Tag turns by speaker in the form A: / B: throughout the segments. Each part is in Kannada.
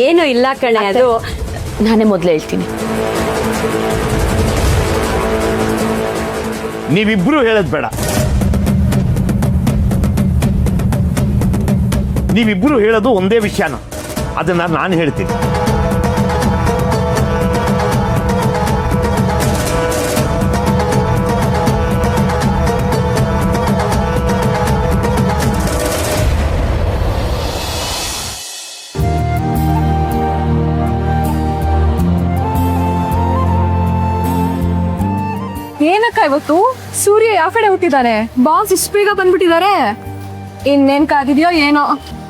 A: ಏನು ಇಲ್ಲ ಕಣೆ, ಅದು
B: ನಾನೇ ಮೊದಲು ಹೇಳ್ತೀನಿ.
C: ನೀವಿಬ್ರು ಹೇಳೋದು ಬೇಡ. ನೀವಿಬ್ರು ಹೇಳೋದು ಒಂದೇ ವಿಷಯನ, ಅದನ್ನ ನಾನು ಹೇಳ್ತೀನಿ.
D: ಏನಕ್ಕ ಇವತ್ತು ಸೂರ್ಯ ಯಾವ ಕಡೆ ಹುಟ್ಟಿದ್ದಾನೆ? ಬಾಸ್ ಇಷ್ಟು ಬೇಗ ಬಂದ್ಬಿಟ್ಟಿದ್ದಾರೆ. ಇನ್ನೇನ್ ಕಾದಿದ್ಯೋ ಏನೋ.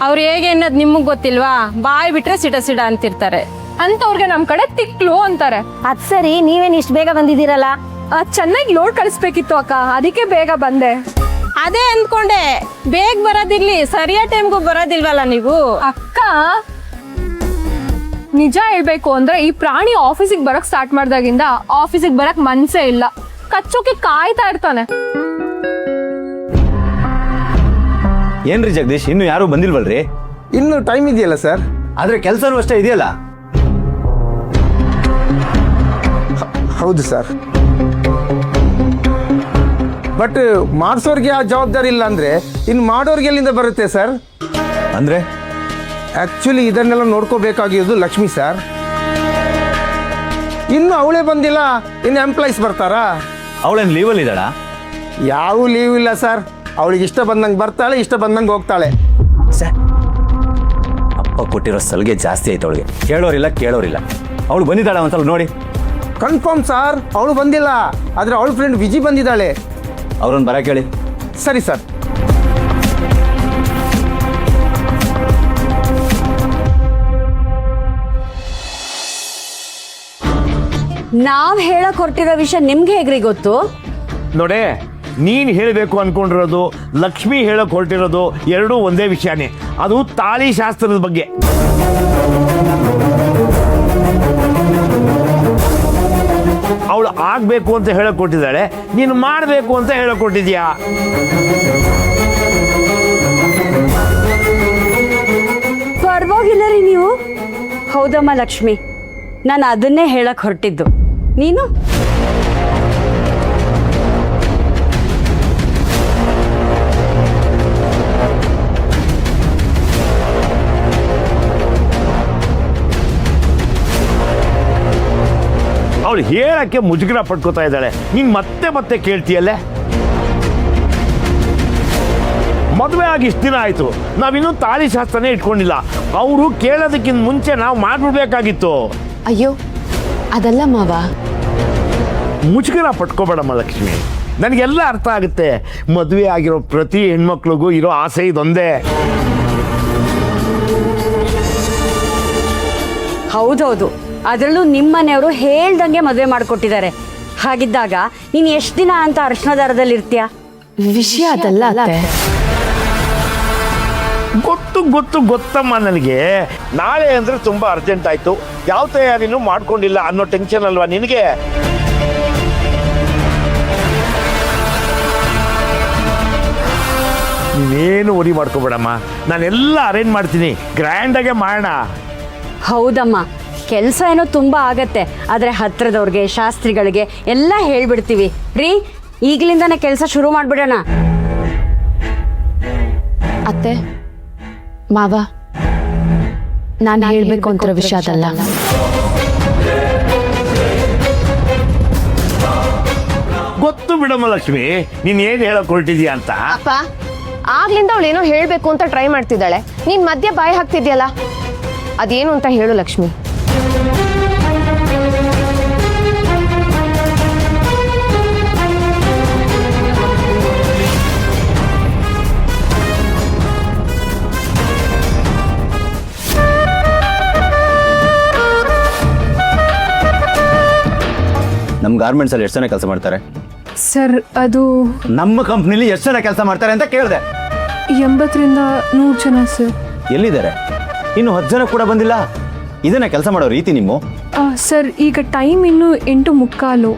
E: ಅವ್ರು ಹೇಗೆ ಅನ್ನೋದು ನಿಮಗ್ ಗೊತ್ತಿಲ್ವಾ? ಬಾಯ್ ಬಿಟ್ರೆ ಸಿಡ ಸಿಡ ಅಂತಿರ್ತಾರೆ.
D: ಅಂತವ್ರಿಗೆ ನಮ್ ಕಡೆ ತಿಕ್ಲು ಅಂತಾರೆ.
A: ಅದ್ ಸರಿ, ನೀವೇನ್ ಇಷ್ಟು ಬೇಗ ಬಂದಿದ್ದೀರಲ್ಲ?
D: ಚೆನ್ನಾಗಿ ಲೋಡ್ ಕಳಿಸ್ಬೇಕಿತ್ತು ಅಕ್ಕ, ಅದಕ್ಕೆ ಬೇಗ ಬಂದೆ.
E: ಅದೇ ಅಂದ್ಕೊಂಡೆ, ಬೇಗ ಬರೋದಿರ್ಲಿ, ಸರಿಯಾದ ಟೈಮ್ಗೂ ಬರೋದಿಲ್ವಲ್ಲ ನೀವು?
D: ಅಕ್ಕ, ನಿಜ ಹೇಳ್ಬೇಕು ಅಂದ್ರೆ ಈ ಪ್ರಾಣಿ ಆಫೀಸಿಗೆ ಬರಕ್ ಸ್ಟಾರ್ಟ್ ಮಾಡ್ದಾಗಿಂದ ಆಫೀಸಿಗೆ ಬರಕ್ ಮನ್ಸೇ ಇಲ್ಲ. ಕಚ್ಚೋಕೆ ಕಾಯ್ತಾ ಇರ್ತಾನೆ.
F: ಏನ್ರಿ ಜಗದೀಶ್, ಇನ್ನು ಯಾರು ಬಂದಿಲ್ವಲ್ರಿ?
G: ಇನ್ನು ಟೈಮ್ ಇದೆಯಲ್ಲ ಸರ್.
F: ಆದ್ರೆ ಕೆಲಸನೂ ಅಷ್ಟೇ ಇದೆಯಲ್ಲ.
G: ಹೌದು ಸರ್, ಬಟ್ ಮಾಡಿಸೋರ್ಗೆ ಆ ಜವಾಬ್ದಾರಿ ಇಲ್ಲ ಅಂದ್ರೆ ಇನ್ನು ಮಾಡೋರ್ಗೆ ಎಲ್ಲಿಂದ ಬರುತ್ತೆ ಸರ್?
F: ಅಂದ್ರೆ
G: ಆಕ್ಚುಲಿ ಇದನ್ನೆಲ್ಲ ನೋಡ್ಕೋಬೇಕಾಗಿರೋದು ಲಕ್ಷ್ಮಿ ಸರ್. ಇನ್ನು ಅವಳೇ ಬಂದಿಲ್ಲ, ಇನ್ನು ಎಂಪ್ಲಾಯ್ಸ್ ಬರ್ತಾರಾ?
F: ಅವಳೇನು ಲೀವಲ್ಲಿ ಇದ್ದಾಳ?
G: ಯಾವ ಲೀವ್ ಇಲ್ಲ ಸರ್. ಅವಳಿಗೆ ಇಷ್ಟ ಬಂದಂಗೆ ಬರ್ತಾಳೆ, ಇಷ್ಟ ಬಂದಂಗೆ ಹೋಗ್ತಾಳೆ.
F: ಅಪ್ಪ ಕೊಟ್ಟಿರೋ ಸಲಿಗೆ ಜಾಸ್ತಿ ಆಯ್ತು ಅವಳಿಗೆ. ಕೇಳೋರಿಲ್ಲ. ಅವಳು ಬಂದಿದ್ದಾಳ ಒಂದ್ಸಲ ನೋಡಿ.
G: ಕನ್ಫರ್ಮ್ ಸರ್, ಅವಳು ಬಂದಿಲ್ಲ, ಆದರೆ ಅವಳ ಫ್ರೆಂಡ್ ವಿಜಿ ಬಂದಿದ್ದಾಳೆ.
F: ಅವ್ರನ್ನ ಬರ ಕೇಳಿ.
G: ಸರಿ ಸರ್.
A: ನಾವ್ ಹೇಳಕ್ ಹೊರಟಿರೋ ವಿಷಯ ನಿಮ್ಗೆ ಹೇಗ್ರಿ ಗೊತ್ತು?
C: ನೋಡೆ, ನೀನು ಹೇಳಬೇಕು ಅನ್ಕೊಂಡಿರೋದು, ಲಕ್ಷ್ಮಿ ಹೇಳಕ್ ಹೊರಟಿರೋದು ಎರಡೂ ಒಂದೇ ವಿಷಯನೇ. ಅದು ತಾಳಿ ಶಾಸ್ತ್ರದ ಬಗ್ಗೆ. ಅವಳು ಆಗ್ಬೇಕು ಅಂತ ಹೇಳಕ್ ಕೊಟ್ಟಿದ್ದಾಳೆ, ನೀನು ಮಾಡಬೇಕು ಅಂತ ಹೇಳಕ್ ಕೊಟ್ಟಿದ್ಯಾ?
A: ಪರವಾಗಿಲ್ಲ ರೀ ನೀವು. ಹೌದಮ್ಮ ಲಕ್ಷ್ಮಿ, ನಾನು ಅದನ್ನೇ ಹೇಳಕ್ ಹೊರಟಿದ್ದು. ನೀನು
C: ಅವಳು ಹೇಳಕ್ಕೆ ಮುಜುಗರ ಪಡ್ಕೋತಾ ಇದ್ದಾಳೆ, ನೀನು ಮತ್ತೆ ಕೇಳ್ತೀಯಲ್ಲೇ? ಮದುವೆ ಆಗಿ ಇಷ್ಟು ದಿನ ಆಯಿತು, ನಾವಿನ್ನೂ ತಾಳಿ ಶಾಸ್ತ್ರನೇ ಇಟ್ಕೊಂಡಿಲ್ಲ. ಅವರು ಕೇಳೋದಕ್ಕಿಂತ ಮುಂಚೆ ನಾವು ಮಾಡ್ಬಿಡ್ಬೇಕಾಗಿತ್ತು.
B: ಅಯ್ಯೋ ಅದಲ್ಲ ಮಾವ.
C: ಮುಜುಗರ ಪಟ್ಕೋಬೇಡಮ್ಮ ಲಕ್ಷ್ಮಿ, ನನಗೆಲ್ಲ ಅರ್ಥ ಆಗುತ್ತೆ. ಮದುವೆ ಆಗಿರೋ ಪ್ರತಿ ಹೆಣ್ಮಕ್ಳಿಗೂ ಇರೋ ಆಸೆ ಇದೊಂದೇ.
A: ಹೌದೌದು, ಅದರಲ್ಲೂ ನಿಮ್ಮನೆಯವರು ಹೇಳ್ದಂಗೆ ಮದುವೆ ಮಾಡಿಕೊಟ್ಟಿದ್ದಾರೆ. ಹಾಗಿದ್ದಾಗ ನೀನು ಎಷ್ಟು ದಿನ ಅಂತ ಅರ್ಶನ ದಾರದಲ್ಲಿ ಇರ್ತೀಯ?
B: ವಿಷಯ ಅದಲ್ಲ ಅತ್ತೆ.
C: ಗೊತ್ತಮ್ಮ ನನಗೆ. ನಾಳೆ ಅಂದರೆ ತುಂಬ ಅರ್ಜೆಂಟ್ ಆಯಿತು, ಯಾವ ತಯಾರಿನೂ ಮಾಡ್ಕೊಂಡಿಲ್ಲ ಅನ್ನೋ ಟೆನ್ಷನ್ ಅಲ್ವಾ ನಿನಗೆ? ನೀನೇನು ವರಿ ಮಾಡ್ಕೋಬೇಡಮ್ಮ, ನಾನೆಲ್ಲ ಅರೇಂಜ್ ಮಾಡ್ತೀನಿ, ಗ್ರ್ಯಾಂಡಾಗೆ ಮಾಡೋಣ.
A: ಹೌದಮ್ಮ, ಕೆಲಸ ಏನೋ ತುಂಬ ಆಗತ್ತೆ, ಆದರೆ ಹತ್ರದವ್ರಿಗೆ, ಶಾಸ್ತ್ರಿಗಳಿಗೆ ಎಲ್ಲ ಹೇಳ್ಬಿಡ್ತೀವಿ ರೀ. ಈಗಲಿಂದಾನೇ ಕೆಲಸ ಶುರು ಮಾಡಿಬಿಡೋಣ.
B: ಅತ್ತೆ ಮಾವ, ನಾನು ಹೇಳ್ಬೇಕು ಅಂತ ವಿಷಯ ಅದಲ್ಲ.
C: ಗೊತ್ತು ಬಿಡಮ್ಮ ಲಕ್ಷ್ಮಿ, ನೀನು ಏನು ಹೇಳಕ್ ಹೊರಟಿದ್ಯಾ ಅಂತ.
H: ಅಪ್ಪ, ಆಗ್ಲಿಂದ ಅವಳು ಏನೋ ಹೇಳ್ಬೇಕು ಅಂತ ಟ್ರೈ ಮಾಡ್ತಿದ್ದಾಳೆ, ನೀನ್ ಮಧ್ಯೆ ಬಾಯಿ ಹಾಕ್ತಿದ್ಯಲ್ಲ, ಅದೇನು ಅಂತ ಹೇಳು ಲಕ್ಷ್ಮಿ.
F: ನಮ್ಮ ಗಾರ್ಮೆಂಟ್ಸ್ ಅಲ್ಲಿ ಎಷ್ಟು ಜನ ಕೆಲಸ ಮಾಡ್ತಾರೆ
D: ಸರ್? ಅದು
F: ನಮ್ಮ ಕಂಪ್ನಿಲಿ ಎಷ್ಟು ಜನ ಕೆಲಸ ಮಾಡ್ತಾರೆ ಅಂತ ಕೇಳಿದೆ.
D: 80ರಿಂದ 100 ಜನ ಸರ್.
F: ಎಲ್ಲಿದ್ದಾರೆ? ಇನ್ನು 10 ಜನ ಕೂಡ ಬಂದಿಲ್ಲ. ಇದನ್ನ ಕೆಲಸ ಮಾಡೋ ರೀತಿ ನಿಮ್ಮ?
D: ಸರ್, ಈಗ ಟೈಮ್ ಇನ್ನು 8:45.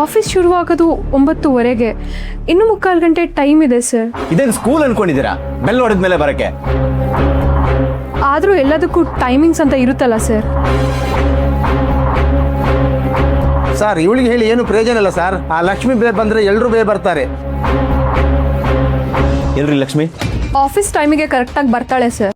D: ಆಫೀಸ್ ಶುರುವಾಗೋದು 9:30. ಇನ್ನು 3/4 ಗಂಟೆ ಟೈಮ್ ಇದೆ ಸರ್.
F: ಇದೇನು ಸ್ಕೂಲ್ ಅನ್ಕೊಂಡಿದ್ದೀರಾ ಬೆಲ್ ಹೊಡೆದ ಮೇಲೆ ಬರಕ್ಕೆ?
D: ಆ ಆದರೂ ಎಲ್ಲದಕ್ಕೂ ಟೈಮಿಂಗ್ಸ್ ಅಂತ ಇರುತ್ತಲ್ಲ ಸರ್.
G: ಸರ್ ಇವಳಿಗೆ ಹೇಳಿ ಏನು ಪ್ರಯೋಜನ ಇಲ್ಲ ಸರ್. ಆ ಲಕ್ಷ್ಮಿ ಬೇ ಬಂದರೆ ಎಲ್ಲರೂ ಬೇ ಬರ್ತಾರೆ.
F: ಎಲ್ರಿ ಲಕ್ಷ್ಮಿ?
D: ಆಫೀಸ್ ಟೈಮಿಗೆ ಕರೆಕ್ಟಾಗಿ ಬರ್ತಾಳೆ ಸರ್.